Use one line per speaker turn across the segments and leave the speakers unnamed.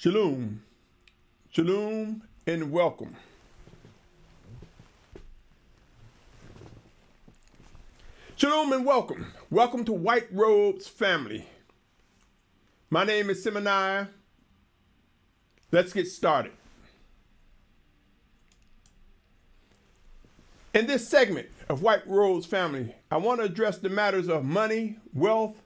Shalum, shalom, and welcome. Shalom and welcome. Welcome to White Robes family. My name is Symmanayah. Let's get started. In this segment of White Robes family, I want to address the matters of money, wealth,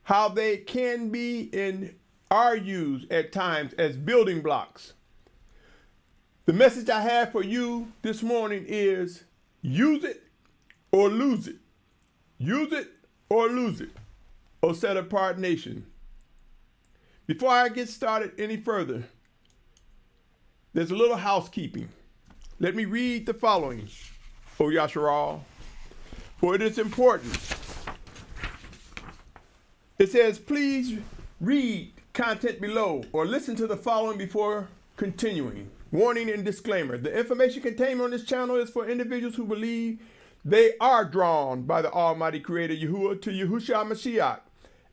how they can be and are used at times as building blocks. The message I have for you this morning is use it or lose it. Use it or lose it, O set apart nation. Before I get started any further, there's a little housekeeping. Let me read the following, O Yashar'al, for it is important. It says, please read content below or listen to the following before continuing. Warning and disclaimer. The information contained on this channel is for individuals who believe they are drawn by the Almighty Creator Yahuah to Yahusha Mashyach,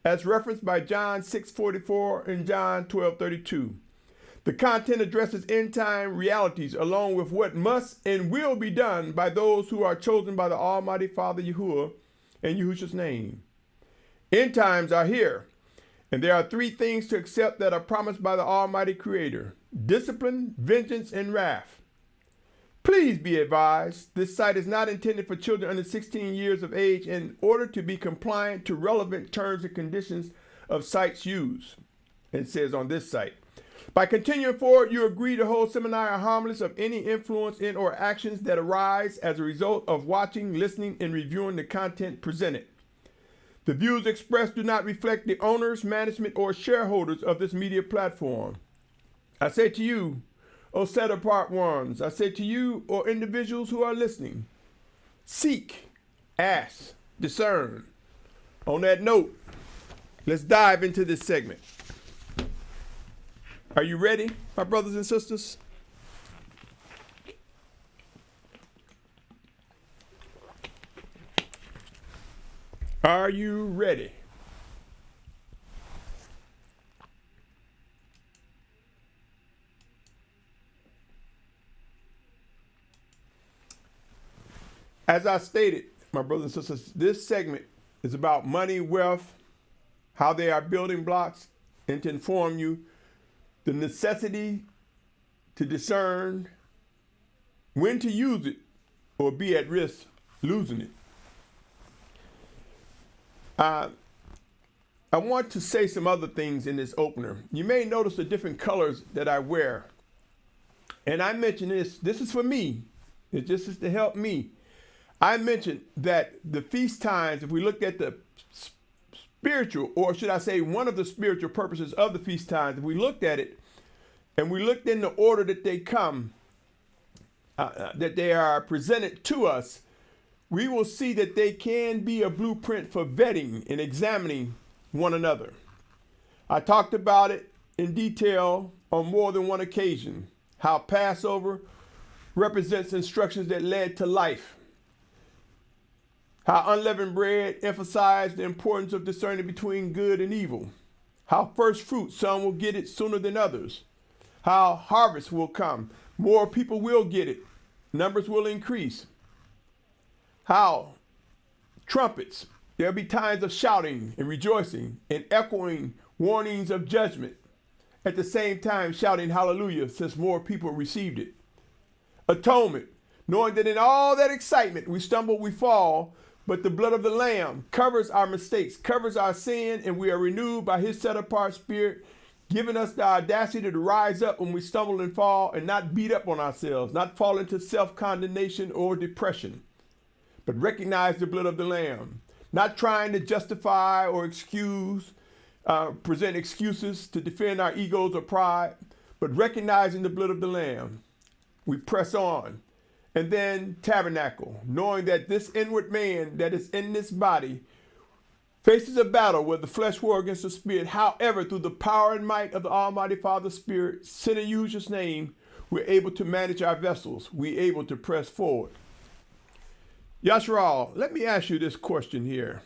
as referenced by John 6:44 and John 12:32. The content addresses end-time realities along with what must and will be done by those who are chosen by the Almighty Father Yahuah in Yahusha's name. End times are here, and there are three things to accept that are promised by the Almighty Creator: discipline, vengeance, and wrath. Please be advised, this site is not intended for children under 16 years of age in order to be compliant to relevant terms and conditions of sites used. It says on this site, by continuing forward, you agree to hold Symmanayah harmless of any influence in or actions that arise as a result of watching, listening, and reviewing the content presented. The views expressed do not reflect the owners, management, or shareholders of this media platform. I say to you, O set apart ones, I say to you, or individuals who are listening, seek, ask, discern. On that note, let's dive into this segment. Are you ready, my brothers and sisters? Are you ready? As I stated, my brothers and sisters, this segment is about money, wealth, how they are building blocks, and to inform you the necessity to discern when to use it or be at risk losing it. I want to say some other things in this opener. You may notice the different colors that I wear. And I mentioned this is for me. It just is to help me. I mentioned that the feast times, if we looked at the spiritual, or should I say one of the spiritual purposes of the feast times, if we looked at it and we looked in the order that they come, that they are presented to us, we will see that they can be a blueprint for vetting and examining one another. I talked about it in detail on more than one occasion, how Passover represents instructions that led to life, how unleavened bread emphasized the importance of discerning between good and evil, how first fruit, some will get it sooner than others, how harvest will come, more people will get it, numbers will increase, how trumpets, there'll be times of shouting and rejoicing and echoing warnings of judgment, at the same time shouting hallelujah since more people received it. Atonement, knowing that in all that excitement we stumble, we fall, but the blood of the Lamb covers our mistakes, covers our sin, and we are renewed by his set-apart spirit, giving us the audacity to rise up when we stumble and fall and not beat up on ourselves, not fall into self-condemnation or depression, but recognize the blood of the Lamb, not trying to justify or present excuses to defend our egos or pride, but recognizing the blood of the Lamb. We press on. And then tabernacle, knowing that this inward man that is in this body faces a battle where the flesh war against the spirit. However, through the power and might of the Almighty Father Spirit, sent in Yahusha's name, we're able to manage our vessels. We're able to press forward. Yashar'al, let me ask you this question here.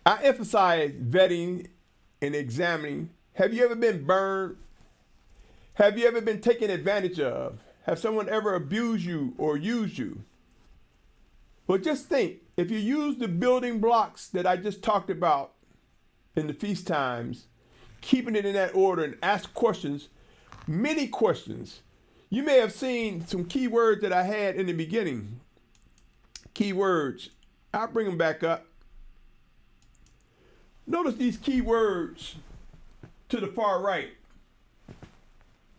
I emphasize vetting and examining. Have you ever been burned? Have you ever been taken advantage of? Have someone ever abused you or used you? Well, just think, if you use the building blocks that I just talked about in the feast times, keeping it in that order and ask questions, many questions. You may have seen some key words that I had in the beginning. Key words. I'll bring them back up. Notice these key words to the far right.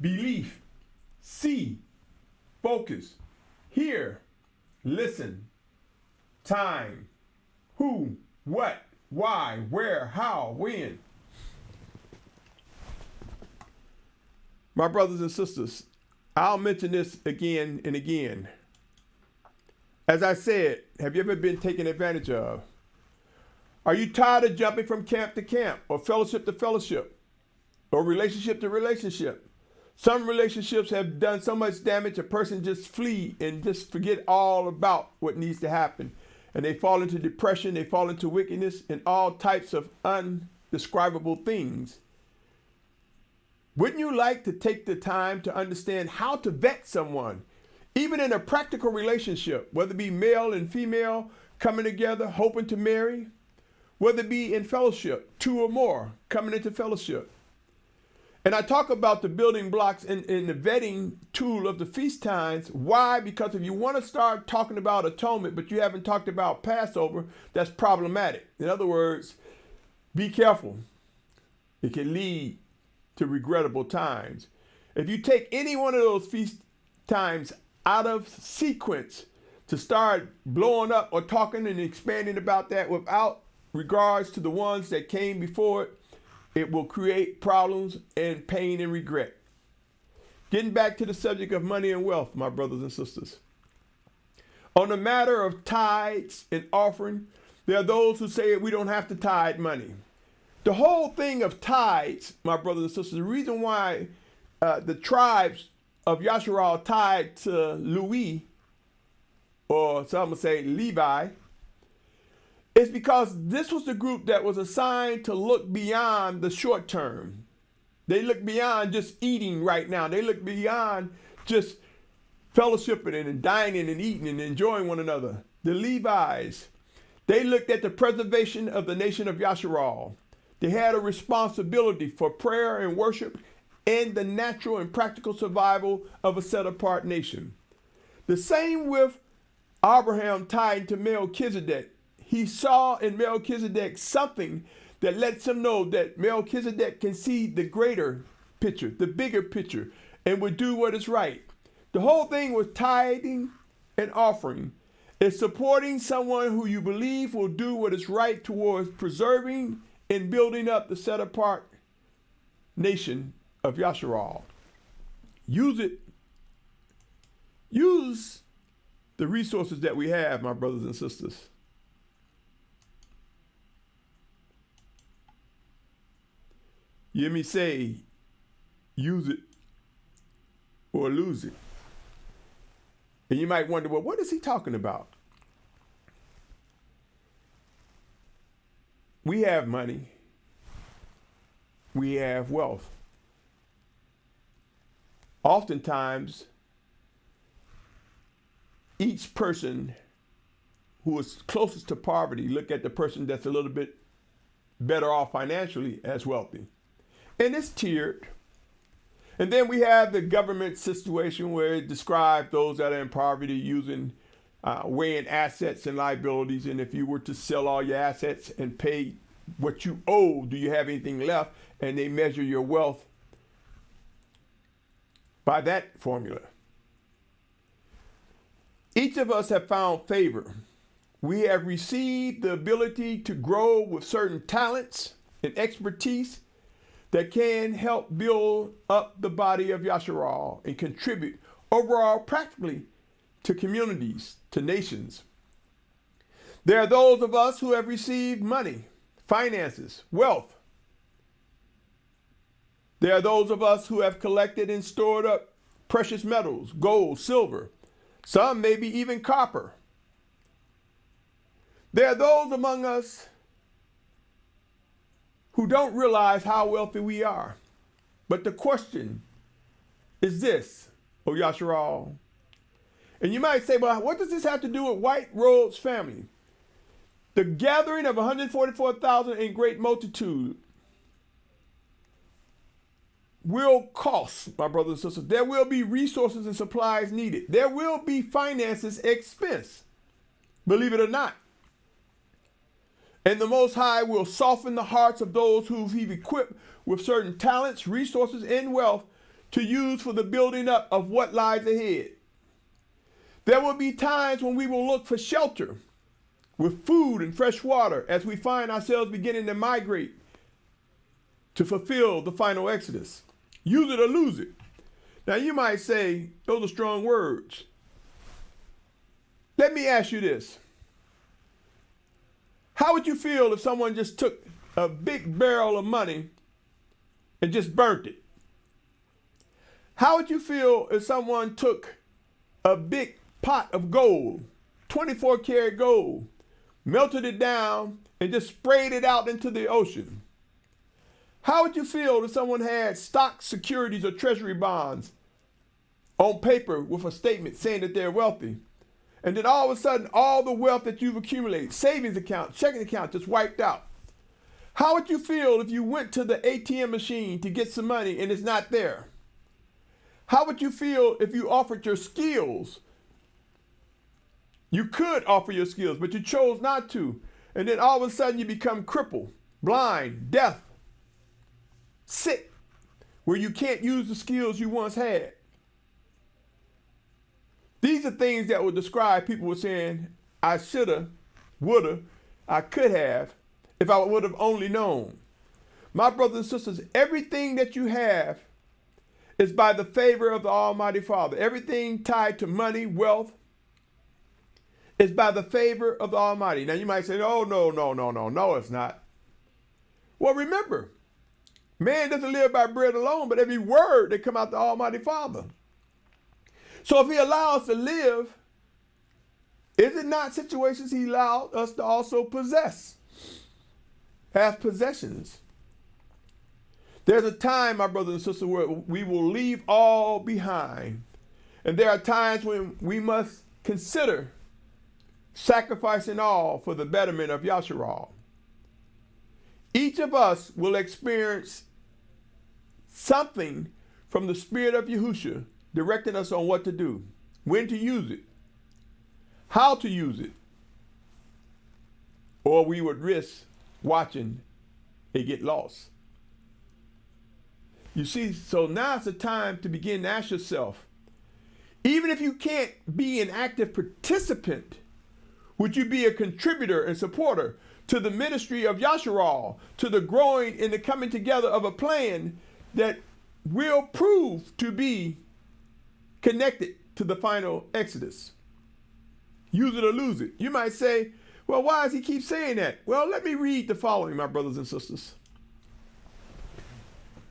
Belief, see, focus, hear, listen, time, who, what, why, where, how, when. My brothers and sisters, I'll mention this again and again. As I said, have you ever been taken advantage of? Are you tired of jumping from camp to camp, or fellowship to fellowship, or relationship to relationship? Some relationships have done so much damage, a person just flee and just forget all about what needs to happen. And they fall into depression, they fall into wickedness, and all types of undescribable things. Wouldn't you like to take the time to understand how to vet someone, even in a practical relationship, whether it be male and female coming together, hoping to marry, whether it be in fellowship, two or more coming into fellowship? And I talk about the building blocks in the vetting tool of the feast times. Why? Because if you want to start talking about atonement, but you haven't talked about Passover, that's problematic. In other words, be careful. It can lead to regrettable times. If you take any one of those feast times out of sequence to start blowing up or talking and expanding about that without regards to the ones that came before it, it will create problems and pain and regret. Getting back to the subject of money and wealth, my brothers and sisters. On the matter of tithes and offering, there are those who say we don't have to tithe money. The whole thing of tithes, my brothers and sisters, the reason why the tribes of Yashar'al tied to Louis, or some would say Levi, is because this was the group that was assigned to look beyond the short term. They look beyond just eating right now. They look beyond just fellowshipping and dining and eating and enjoying one another. The Levites, they looked at the preservation of the nation of Yashar'al. They had a responsibility for prayer and worship and the natural and practical survival of a set-apart nation. The same with Abraham tied to Melchizedek. He saw in Melchizedek something that lets him know that Melchizedek can see the greater picture, the bigger picture, and would do what is right. The whole thing with tithing and offering is supporting someone who you believe will do what is right towards preserving and building up the set-apart nation of Yashar'al. Use it. Use the resources that we have, my brothers and sisters. You hear me say, use it or lose it. And you might wonder, well, what is he talking about? We have money. We have wealth. Oftentimes, each person who is closest to poverty look at the person that's a little bit better off financially as wealthy. And it's tiered. And then we have the government situation where it describes those that are in poverty using weighing assets and liabilities. And if you were to sell all your assets and pay what you owe, do you have anything left? And they measure your wealth by that formula. Each of us have found favor. We have received the ability to grow with certain talents and expertise that can help build up the body of Yashar'al and contribute overall practically to communities, to nations. There are those of us who have received money, finances, wealth. There are those of us who have collected and stored up precious metals, gold, silver, some maybe even copper. There are those among us who don't realize how wealthy we are. But the question is this, O Yashar'al. And you might say, well, what does this have to do with White Robe's family? The gathering of 144,000 in great multitude will cost, my brothers and sisters. There will be resources and supplies needed. There will be finances expense, believe it or not. And the Most High will soften the hearts of those who He's equipped with certain talents, resources, and wealth to use for the building up of what lies ahead. There will be times when we will look for shelter with food and fresh water as we find ourselves beginning to migrate to fulfill the final exodus. Use it or lose it. Now you might say, those are strong words. Let me ask you this. How would you feel if someone just took a big barrel of money and just burnt it? How would you feel if someone took a big pot of gold, 24 karat gold, melted it down, and just sprayed it out into the ocean? How would you feel if someone had stock securities or treasury bonds on paper with a statement saying that they're wealthy? And then all of a sudden, all the wealth that you've accumulated, savings account, checking account, just wiped out. How would you feel if you went to the ATM machine to get some money and it's not there? How would you feel if you offered your skills? You could offer your skills, but you chose not to. And then all of a sudden you become crippled, blind, deaf, sick, where you can't use the skills you once had. These are things that would describe people were saying, I shoulda, woulda, I could have, if I would have only known. My brothers and sisters, everything that you have is by the favor of the Almighty Father. Everything tied to money, wealth, is by the favor of the Almighty. Now you might say, oh, no, it's not. Well, remember, man doesn't live by bread alone, but every word that come out the Almighty Father. So if He allows us to live, is it not situations He allowed us to also possess as possessions? There's a time, my brothers and sisters, where we will leave all behind. And there are times when we must consider sacrificing all for the betterment of Yashar'al. Each of us will experience something from the Spirit of Yahusha directing us on what to do, when to use it, how to use it, or we would risk watching it get lost. You see, so now's the time to begin to ask yourself, even if you can't be an active participant, would you be a contributor and supporter to the ministry of Yashar'al, to the growing and the coming together of a plan that will prove to be connected to the final exodus? Use it or lose it. You might say, well, why does he keep saying that? Well, let me read the following, my brothers and sisters.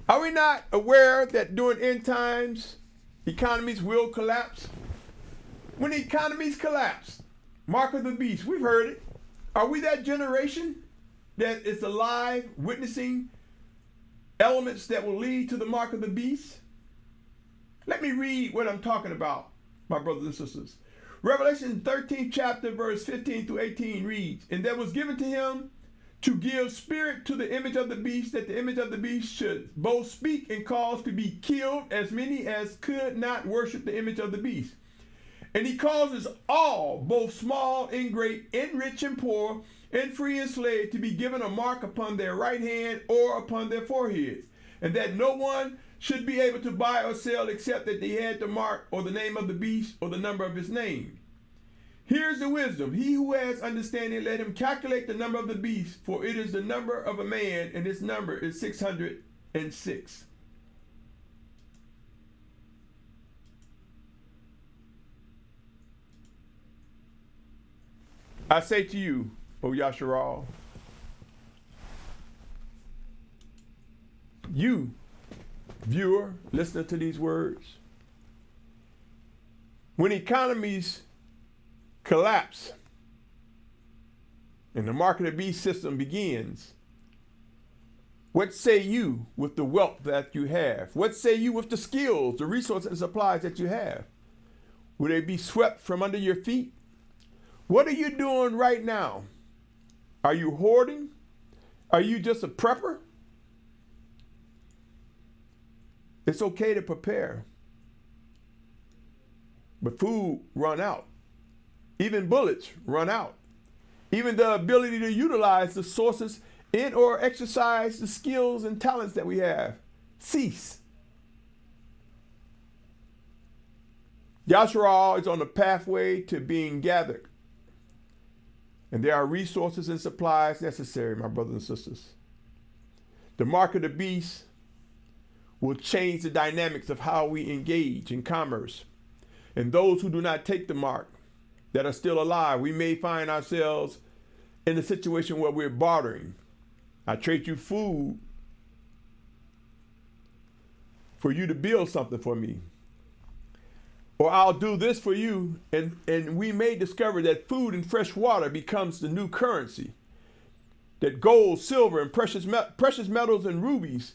Are we not aware that during end times, economies will collapse? When the economies collapse, mark of the beast, we've heard it. Are we that generation that is alive, witnessing elements that will lead to the mark of the beast? Let me read what I'm talking about, my brothers and sisters. Revelation 13th chapter, verse 15 through 18 reads, and there was given to him to give spirit to the image of the beast, that the image of the beast should both speak and cause to be killed as many as could not worship the image of the beast. And he causes all, both small and great, and rich and poor, and free and slave, to be given a mark upon their right hand or upon their foreheads, and that no one should be able to buy or sell except that they had the mark or the name of the beast or the number of his name. Here's the wisdom. He who has understanding, let him calculate the number of the beast, for it is the number of a man, and his number is 606. I say to you, O Yashar'al, you, viewer, listener to these words, when economies collapse and the mark of the beast system begins, What say you with the wealth that you have? What say you with the skills, the resources and supplies that you have? Will they be swept from under your feet? What are you doing right now? Are you hoarding? Are you just a prepper? It's okay to prepare, but food run out. Even bullets run out. Even the ability to utilize the sources in or exercise the skills and talents that we have cease. Yashar'al is on the pathway to being gathered. And there are resources and supplies necessary, my brothers and sisters. The mark of the beast will change the dynamics of how we engage in commerce. And those who do not take the mark that are still alive, we may find ourselves in a situation where we're bartering. I trade you food for you to build something for me. Or I'll do this for you, and we may discover that food and fresh water becomes the new currency. That gold, silver, and precious metals and rubies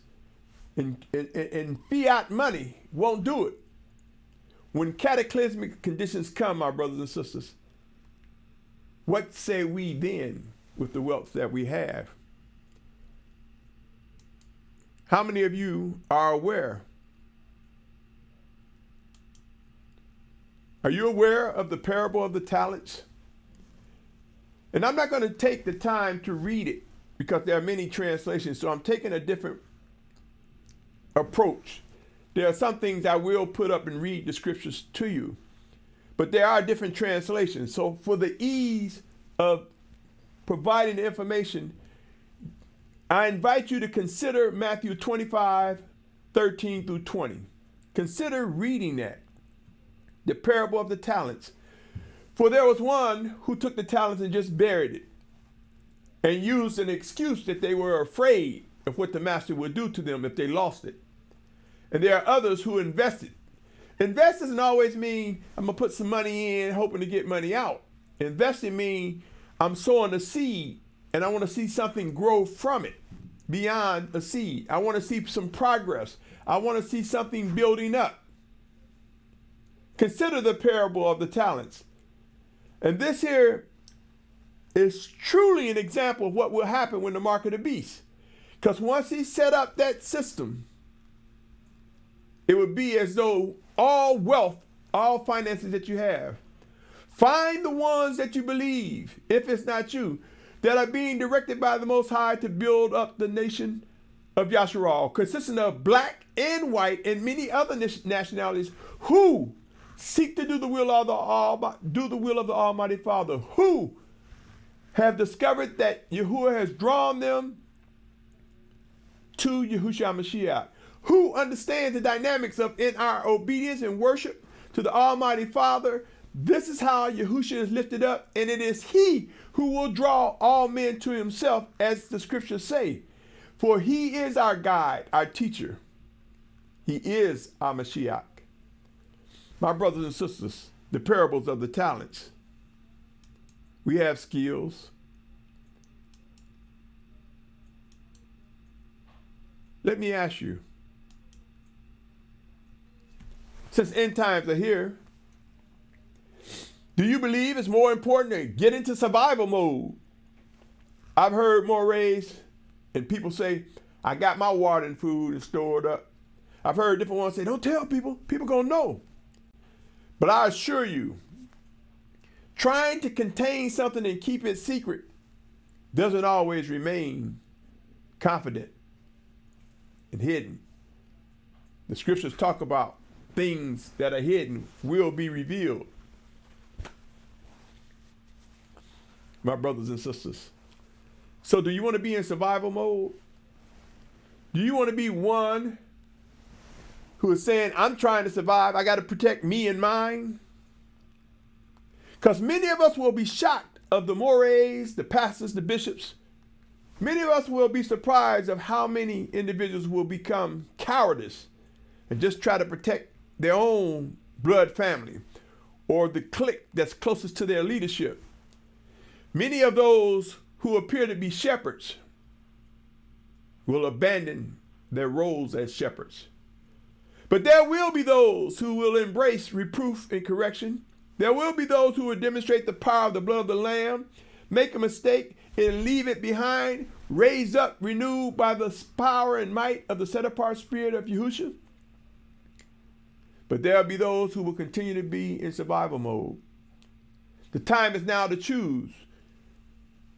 and fiat money won't do it. When cataclysmic conditions come, my brothers and sisters, what say we then with the wealth that we have? How many of you are aware? Are you aware of the parable of the talents? And I'm not going to take the time to read it because there are many translations, so I'm taking a different approach. There are some things I will put up and read the scriptures to you, but there are different translations. So for the ease of providing the information, I invite you to consider Matthew 25:13 through 20. Consider reading that, the parable of the talents. For there was one who took the talents and just buried it and used an excuse that they were afraid of what the master would do to them if they lost it. And there are others who invested. Invest doesn't always mean I'm going to put some money in hoping to get money out. Investing means I'm sowing a seed and I want to see something grow from it beyond a seed. I want to see some progress. I want to see something building up. Consider the parable of the talents. And this here is truly an example of what will happen when the mark of the beast. Because once he set up that system, it would be as though all wealth, all finances that you have, find the ones that you believe, if it's not you, that are being directed by the Most High to build up the nation of Yashar'al, consisting of black and white and many other nationalities who seek to do the will of the Almighty Father, who have discovered that Yahuah has drawn them to Yahusha Mashyach, who understands the dynamics of in our obedience and worship to the Almighty Father. This is how Yahusha is lifted up, and it is he who will draw all men to himself, as the scriptures say. For he is our guide, our teacher. He is our Mashyach. My brothers and sisters, the parables of the talents. We have skills. Let me ask you, since end times are here, do you believe it's more important to get into survival mode? I've heard mores and people say, I got my water and food and stored up. I've heard different ones say, don't tell people, people gonna know. But I assure you, trying to contain something and keep it secret doesn't always remain confident and hidden. The scriptures talk about things that are hidden will be revealed. My brothers and sisters. So do you want to be in survival mode? Do you want to be one who is saying, I'm trying to survive, I got to protect me and mine? Because many of us will be shocked of the mores, the pastors, the bishops. Many of us will be surprised of how many individuals will become cowardice and just try to protect their own blood family or the clique that's closest to their leadership. Many of those who appear to be shepherds will abandon their roles as shepherds. But there will be those who will embrace reproof and correction. There will be those who will demonstrate the power of the blood of the Lamb, make a mistake and leave it behind, raised up, renewed by the power and might of the set-apart spirit of Yahusha. But there will be those who will continue to be in survival mode. The time is now to choose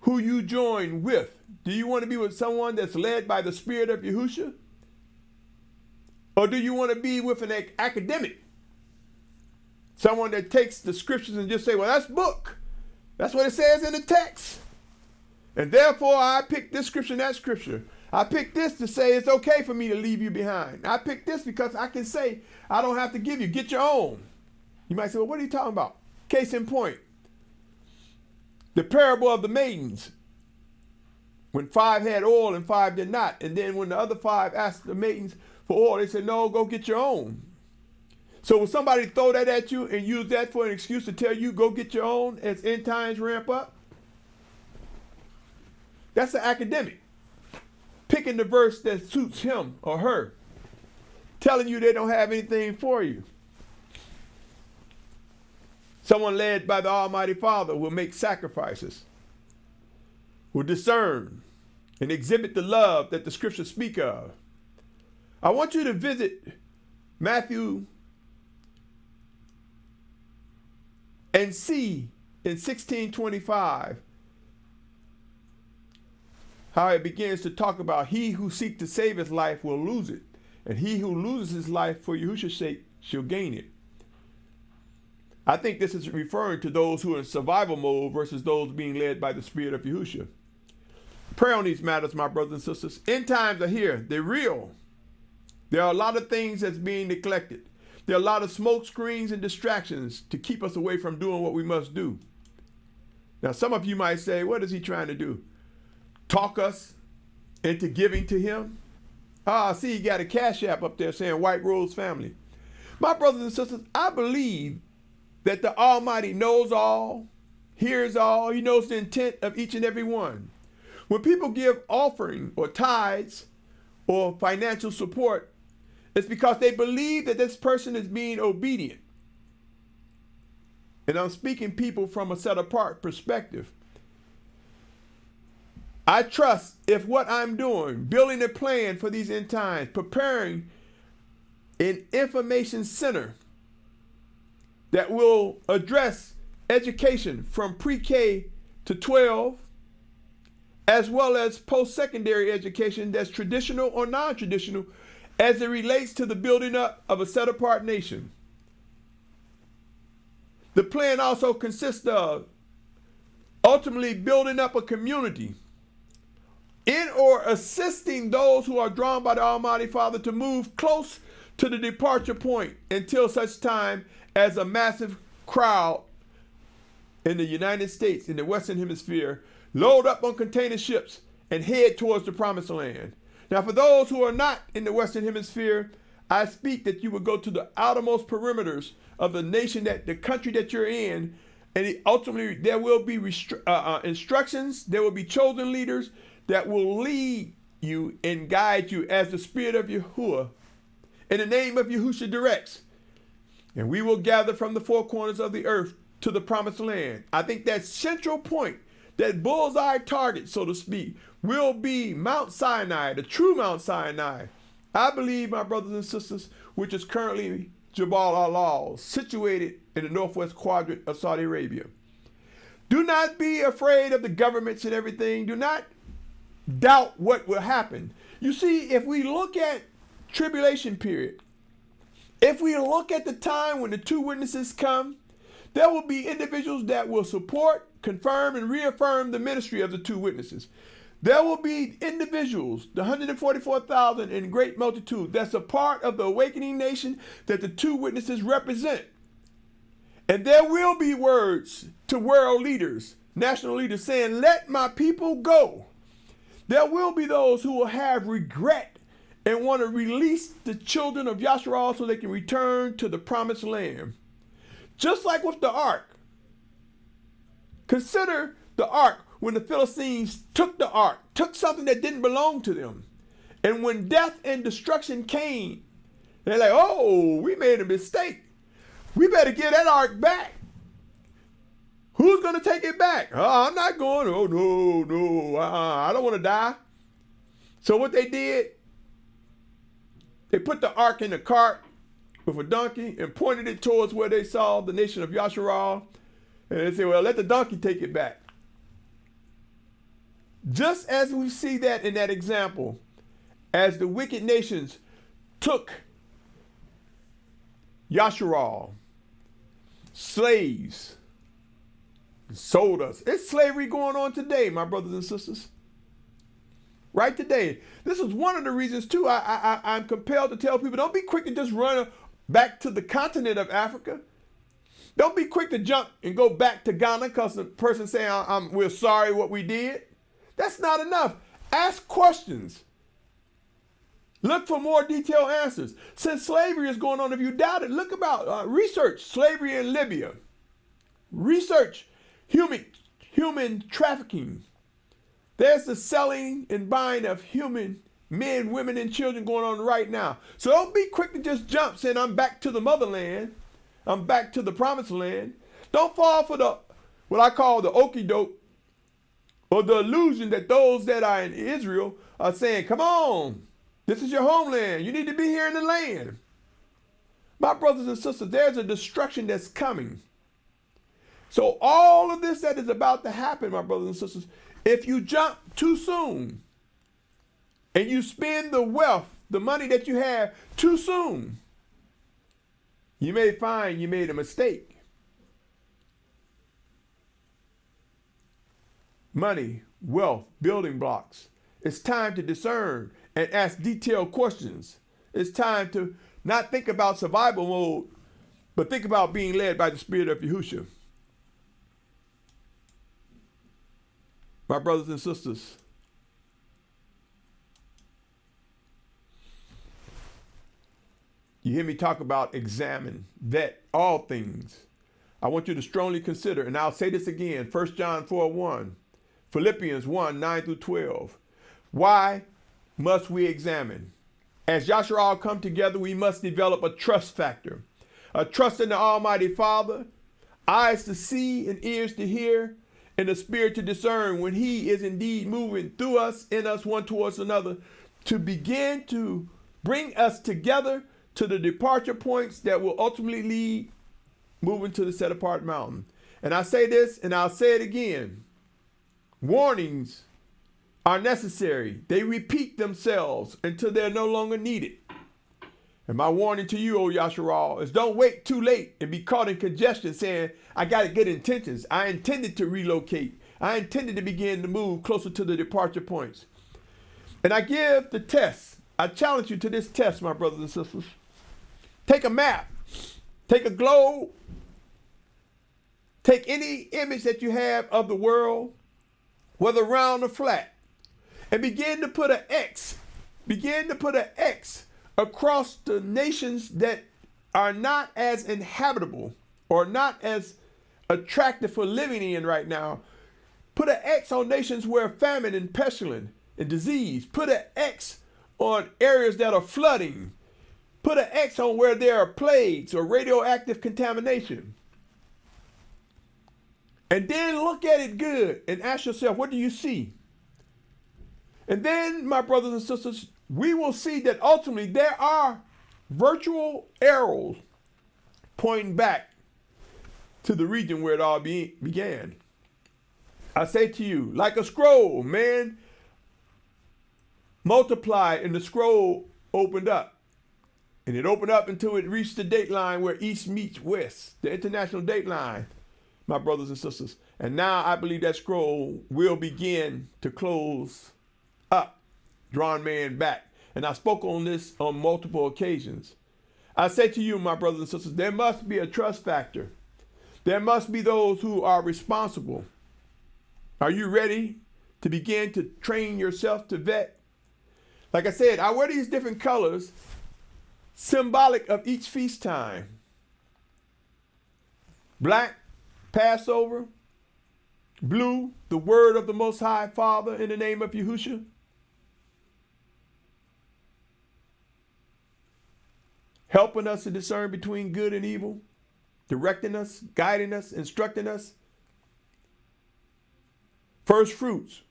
who you join with. Do you want to be with someone that's led by the spirit of Yahusha? Or do you want to be with an academic? Someone that takes the scriptures and just say, well, that's book. That's what it says in the text. And therefore, I picked this scripture and that scripture. I picked this to say it's okay for me to leave you behind. I picked this because I can say, I don't have to give you. Get your own. You might say, well, what are you talking about? Case in point. The parable of the maidens. When 5 had oil and 5 did not. And then when the other 5 asked the maidens for oil, they said, no, go get your own. So will somebody throw that at you and use that for an excuse to tell you, go get your own as end times ramp up? That's the academic. Picking the verse that suits him or her. Telling you they don't have anything for you. Someone led by the Almighty Father will make sacrifices, will discern, and exhibit the love that the scriptures speak of. I want you to visit Matthew and see in 16:25 how it begins to talk about he who seeks to save his life will lose it, and he who loses his life for Yahusha's sake shall gain it. I think this is referring to those who are in survival mode versus those being led by the spirit of Yahusha. Pray on these matters, my brothers and sisters. End times are here. They're real. There are a lot of things that's being neglected. There are a lot of smoke screens and distractions to keep us away from doing what we must do. Now, some of you might say, what is he trying to do? Talk us into giving to him? I see you got a cash app up there saying White Rose Family. My brothers and sisters, I believe that the Almighty knows all, hears all. He knows the intent of each and every one. When people give offering or tithes or financial support, it's because they believe that this person is being obedient. And I'm speaking people from a set-apart perspective. I trust if what I'm doing, building a plan for these end times, preparing an information center that will address education from pre-K to 12, as well as post-secondary education that's traditional or non-traditional as it relates to the building up of a set-apart nation. The plan also consists of ultimately building up a community in or assisting those who are drawn by the Almighty Father to move close to the departure point until such time as a massive crowd in the United States, in the Western Hemisphere, load up on container ships and head towards the Promised Land. Now, for those who are not in the Western Hemisphere, I speak that you would go to the outermost perimeters of the nation, that the country that you're in, and ultimately there will be instructions, there will be chosen leaders that will lead you and guide you as the Spirit of Yahuah in the name of Yahusha directs. And we will gather from the four corners of the earth to the Promised Land. I think that central point, that bullseye target, so to speak, will be Mount Sinai, the true Mount Sinai. I believe, my brothers and sisters, which is currently Jabal al-Lawz, situated in the northwest quadrant of Saudi Arabia. Do not be afraid of the governments and everything. Do not doubt what will happen. You see, if we look at tribulation period, if we look at the time when the two witnesses come, there will be individuals that will support, confirm, and reaffirm the ministry of the two witnesses. There will be individuals, the 144,000 in great multitude, that's a part of the awakening nation that the two witnesses represent. And there will be words to world leaders, national leaders, saying, let my people go. There will be those who will have regret and want to release the children of Yashar'al so they can return to the Promised Land. Just like with the ark. Consider the ark when the Philistines took the ark, took something that didn't belong to them, And when death and destruction came, they're like, oh, we made a mistake. We better get that ark back. Who's going to take it back? Oh, I'm not going. Oh, no. I don't want to die. So what they did, they put the ark in a cart with a donkey and pointed it towards where they saw the nation of Yashar'al. And they said, well, let the donkey take it back. Just as we see that in that example, as the wicked nations took Yashar'al, slaves, sold us. It's slavery going on today, my brothers and sisters. Right today. This is one of the reasons, too, I'm compelled to tell people, don't be quick to just run back to the continent of Africa. Don't be quick to jump and go back to Ghana because the person saying, we're sorry what we did. That's not enough. Ask questions. Look for more detailed answers. Since slavery is going on, if you doubt it, look about, research slavery in Libya. Research human trafficking. There's the selling and buying of human men, women, and children going on right now. So don't be quick to just jump saying, I'm back to the motherland. I'm back to the promised land. Don't fall for what I call the okie doke or the illusion that those that are in Israel are saying, come on, this is your homeland. You need to be here in the land. My brothers and sisters, there's a destruction that's coming. So all of this that is about to happen, my brothers and sisters, if you jump too soon and you spend the wealth, the money that you have too soon, you may find you made a mistake. Money, wealth, building blocks. It's time to discern and ask detailed questions. It's time to not think about survival mode, but think about being led by the Spirit of Yahusha. My brothers and sisters, you hear me talk about examine, vet all things. I want you to strongly consider, and I'll say this again, 1 John 4:1, Philippians 1:9-12. Why must we examine? As Yashar'al come together, we must develop a trust factor, a trust in the Almighty Father, eyes to see and ears to hear, and the spirit to discern when he is indeed moving through us, in us, one towards another, to begin to bring us together to the departure points that will ultimately lead moving to the set apart mountain. And I say this and I'll say it again. Warnings are necessary. They repeat themselves until they're no longer needed. And my warning to you, O Yashar'al, is don't wait too late and be caught in congestion saying, I got good intentions. I intended to relocate. I intended to begin to move closer to the departure points. And I give the test. I challenge you to this test, my brothers and sisters. Take a map. Take a globe. Take any image that you have of the world, whether round or flat, and begin to put an X. Begin to put an X across the nations that are not as inhabitable or not as attractive for living in right now. Put an X on nations where famine and pestilence and disease. Put an X on areas that are flooding. Put an X on where there are plagues or radioactive contamination. And then look at it good and ask yourself, what do you see? And then, my brothers and sisters, we will see that ultimately there are virtual arrows pointing back to the region where it all began. I say to you, like a scroll, man multiplied and the scroll opened up. And it opened up until it reached the date line where east meets west, the international date line, my brothers and sisters. And now I believe that scroll will begin to close up, drawing man back. And I spoke on this on multiple occasions. I say to you, my brothers and sisters, there must be a trust factor. There must be those who are responsible. Are you ready to begin to train yourself to vet? Like I said, I wear these different colors, symbolic of each feast time. Black, Passover. Blue, the word of the Most High Father in the name of Yahusha. helping us to discern between good and evil, directing us, guiding us, instructing us. First fruits,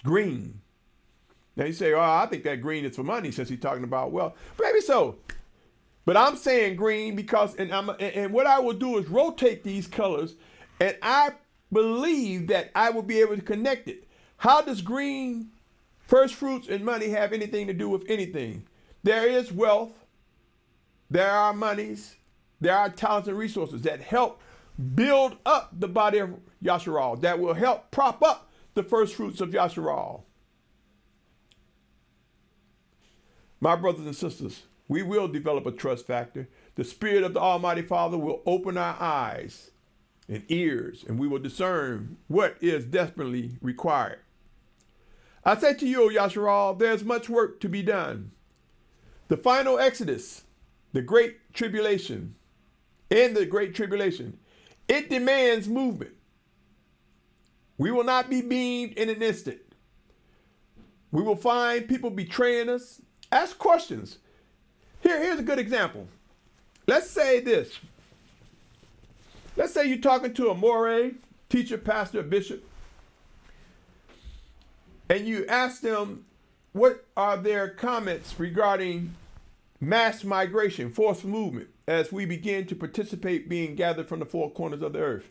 green. Now you say, oh, I think that green is for money since he's talking about wealth. Maybe so. But I'm saying green because, and what I will do is rotate these colors, and I believe that I will be able to connect it. How does green, first fruits, and money have anything to do with anything? There is wealth, there are monies, there are talents and resources that help build up the body of Yashar'al, that will help prop up the first fruits of Yashar'al. My brothers and sisters, we will develop a trust factor. The Spirit of the Almighty Father will open our eyes and ears, and we will discern what is desperately required. I say to you, O Yashar'al, there's much work to be done. The final exodus, the great tribulation, in the great tribulation, it demands movement. We will not be beamed in an instant. We will find people betraying us. Ask questions. Here's a good example. Let's say this. Let's say you're talking to a moray, teacher, pastor, bishop, and you ask them what are their comments regarding mass migration, forced movement, as we begin to participate being gathered from the four corners of the earth.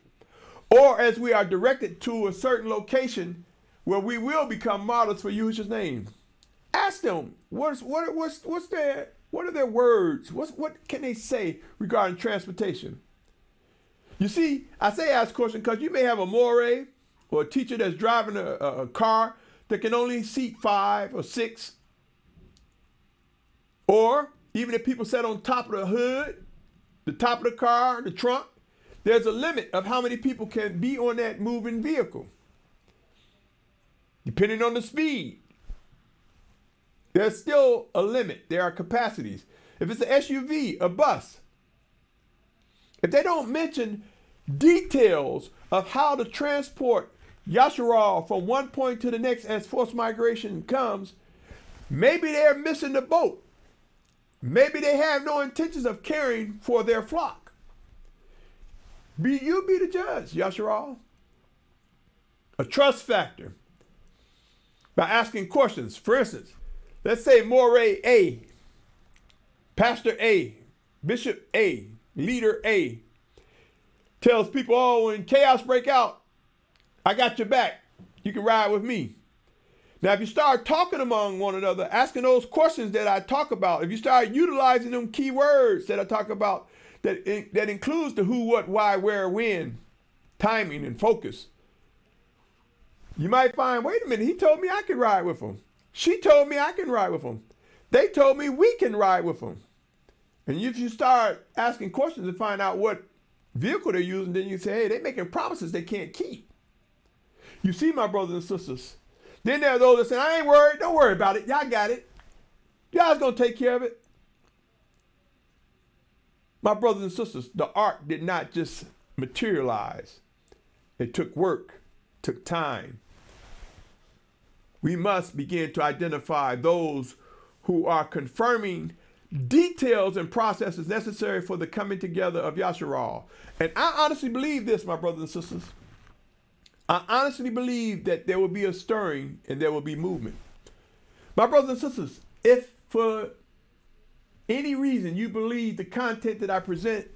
Or as we are directed to a certain location where we will become models for Yahusha's name. Ask them, what are their words? What can they say regarding transportation? You see, I say ask question because you may have a moray or a teacher that's driving a car that can only seat 5 or 6. Or even if people sat on top of the hood, the top of the car, the trunk, there's a limit of how many people can be on that moving vehicle. Depending on the speed, there's still a limit. There are capacities. If it's an SUV, a bus, if they don't mention details of how to transport Yashar'al from one point to the next as forced migration comes, maybe they're missing the boat. Maybe they have no intentions of caring for their flock. You be the judge, Yashar'al. A trust factor. By asking questions. For instance, let's say Moray A, Pastor A, Bishop A, Leader A tells people, oh, when chaos break out, I got your back. You can ride with me. Now, if you start talking among one another, asking those questions that I talk about, if you start utilizing them key words that I talk about, that includes the who, what, why, where, when, timing, and focus, you might find, wait a minute, he told me I could ride with him. She told me I can ride with him. They told me we can ride with him. And if you start asking questions and find out what vehicle they're using, then you say, hey, they're making promises they can't keep. You see, my brothers and sisters, then there are those that say, I ain't worried. Don't worry about it. Y'all got it. Y'all's going to take care of it. My brothers and sisters, the ark did not just materialize. It took work, took time. We must begin to identify those who are confirming details and processes necessary for the coming together of Yashar'al. And I honestly believe this, my brothers and sisters. I honestly believe that there will be a stirring and there will be movement. My brothers and sisters, if for any reason you believe the content that I present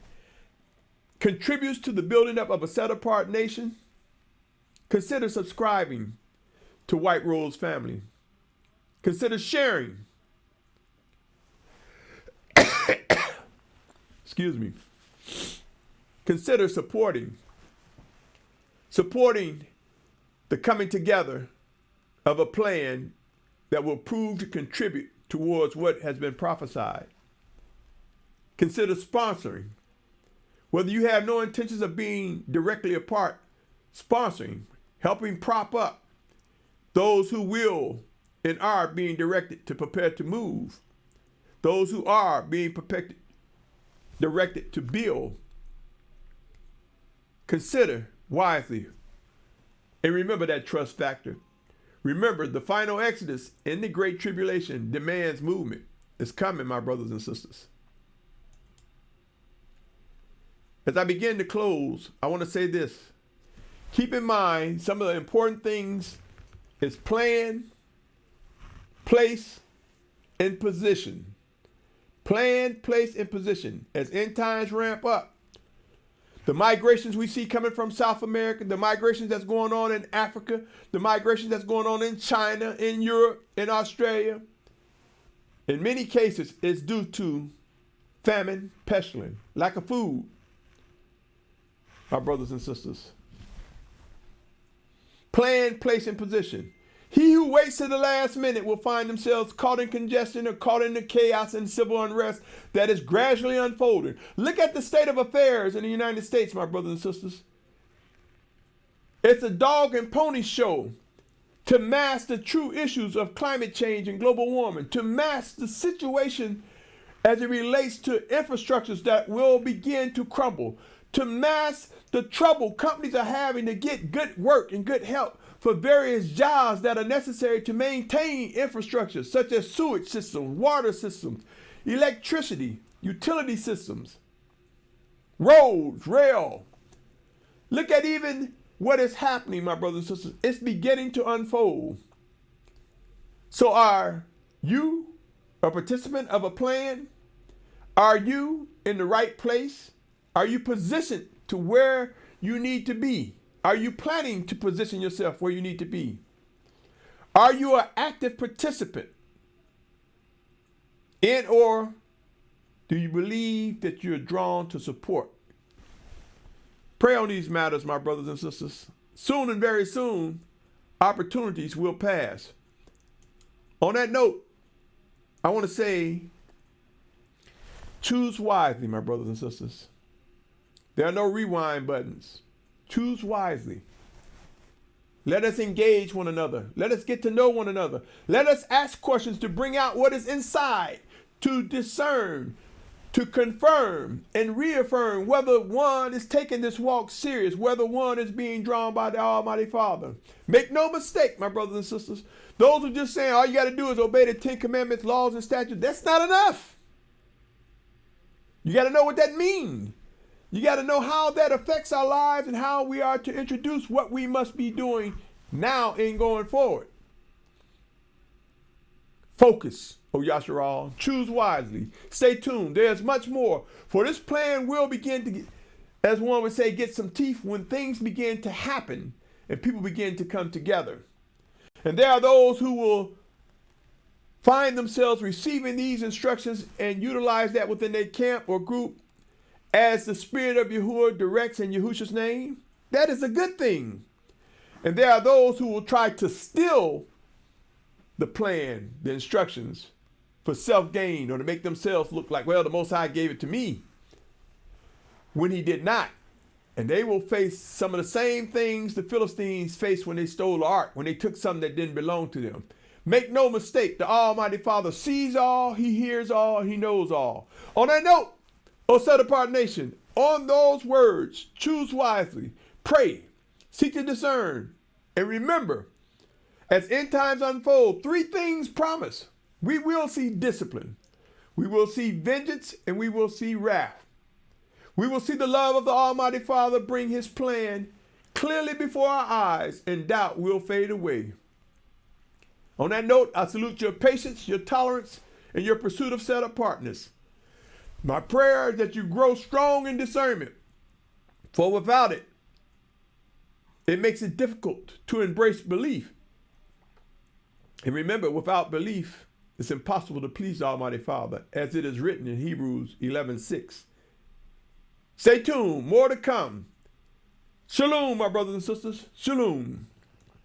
contributes to the building up of a set-apart nation, consider subscribing to White Rose Family. Consider sharing. Excuse me. Consider supporting the coming together of a plan that will prove to contribute towards what has been prophesied. Consider sponsoring. Whether you have no intentions of being directly a part, sponsoring, helping prop up those who will and are being directed to prepare to move, those who are being directed to build. Consider wisely. And remember that trust factor. Remember, the final exodus in the Great Tribulation demands movement. is coming, my brothers and sisters. As I begin to close, I want to say this. Keep in mind some of the important things is plan, place, and position. Plan, place, and position. As end times ramp up, the migrations we see coming from South America, the migrations that's going on in Africa, the migrations that's going on in China, in Europe, in Australia, in many cases, it's due to famine, pestilence, lack of food. My brothers and sisters. Plan, place, and position. He who waits to the last minute will find themselves caught in congestion or caught in the chaos and civil unrest that is gradually unfolding. Look at the state of affairs in the United States, my brothers and sisters. It's a dog and pony show to mask the true issues of climate change and global warming, to mask the situation as it relates to infrastructures that will begin to crumble, to mask the trouble companies are having to get good work and good help for various jobs that are necessary to maintain infrastructure such as sewage systems, water systems, electricity, utility systems, roads, rail. Look at even what is happening, my brothers and sisters. It's beginning to unfold. So are you a participant of a plan? Are you in the right place? Are you positioned to where you need to be? Are you planning to position yourself where you need to be? Are you an active participant in, or do you believe that you're drawn to support? Pray on these matters, my brothers and sisters. Soon and very soon, opportunities will pass. On that note, I want to say, choose wisely, my brothers and sisters. There are no rewind buttons. Choose wisely. Let us engage one another. Let us get to know one another. Let us ask questions to bring out what is inside, to discern, to confirm and reaffirm whether one is taking this walk serious, whether one is being drawn by the Almighty Father. Make no mistake, my brothers and sisters. Those who just saying all you got to do is obey the 10 Commandments, laws, and statutes, that's not enough. You got to know what that means. You got to know how that affects our lives and how we are to introduce what we must be doing now and going forward. Focus, O Yashar'al. Choose wisely. Stay tuned. There's much more. For this plan will begin to, get, as one would say, get some teeth when things begin to happen and people begin to come together. And there are those who will find themselves receiving these instructions and utilize that within their camp or group as the Spirit of Yahuah directs in Yahusha's name. That is a good thing. And there are those who will try to steal the plan, the instructions, for self-gain or to make themselves look like, well, the Most High gave it to me, when he did not. And they will face some of the same things the Philistines faced when they stole the ark, when they took something that didn't belong to them. Make no mistake, the Almighty Father sees all, he hears all, he knows all. On that note, O set-apart nation, on those words, choose wisely, pray, seek to discern, and remember, as end times unfold, 3 things promise. We will see discipline, we will see vengeance, and we will see wrath. We will see the love of the Almighty Father bring his plan clearly before our eyes, and doubt will fade away. On that note, I salute your patience, your tolerance, and your pursuit of set-apartness. My prayer is that you grow strong in discernment, for without it, it makes it difficult to embrace belief. And remember, without belief, it's impossible to please the Almighty Father, as it is written in Hebrews 11:6. Stay tuned, more to come. Shalom, my brothers and sisters. Shalom.